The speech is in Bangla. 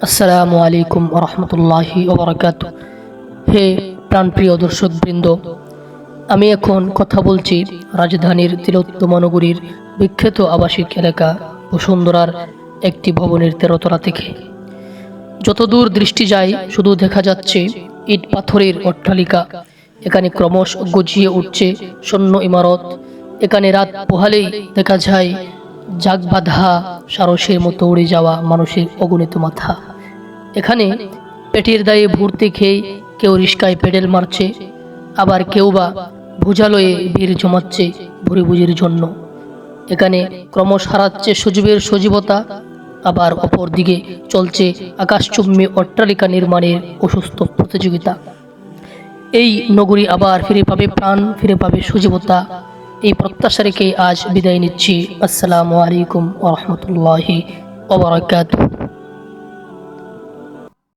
আসসালামু আলাইকুম রহমতুল্লাহি ওবরাকাতু। হে প্রাণপ্রিয় দর্শকবৃন্দ, আমি এখন কথা বলছি রাজধানীর তিলোত্তমা নগরীর বিখ্যাত আবাসিক এলাকা বসুন্ধরার একটি ভবনের 13তলা থেকে। যতদূর দৃষ্টি যায় শুধু দেখা যাচ্ছে ইট পাথরের অট্টালিকা। এখানে ক্রমশ গজিয়ে উঠছে শূন্য ইমারত। এখানে রাত পোহালেই দেখা যায় জাগবাঁধা সারসের মতো উড়ে যাওয়া মানুষের অগণিত মাথা। এখানে পেটের দায়ে ভর্তি খেয়ে কেউ রিস্কায় পেডেল মারছে, আবার কেউ বা ভুজালয়ে ভিড় জমাচ্ছে ভুরিভুজির জন্য। এখানে ক্রমশ হারাচ্ছে সজীবের সজীবতা, আবার অপর দিকে চলছে আকাশচুম্বী অট্টালিকা নির্মাণের অসুস্থ প্রতিযোগিতা। এই নগরী আবার ফিরে পাবে প্রাণ, ফিরে পাবে সজীবতা, এই প্রত্যাশা রেখে আজ বিদায় নিচ্ছি। আসসালামু আলাইকুম ওয়া রাহমাতুল্লাহি ওয়া বারাকাতুহু।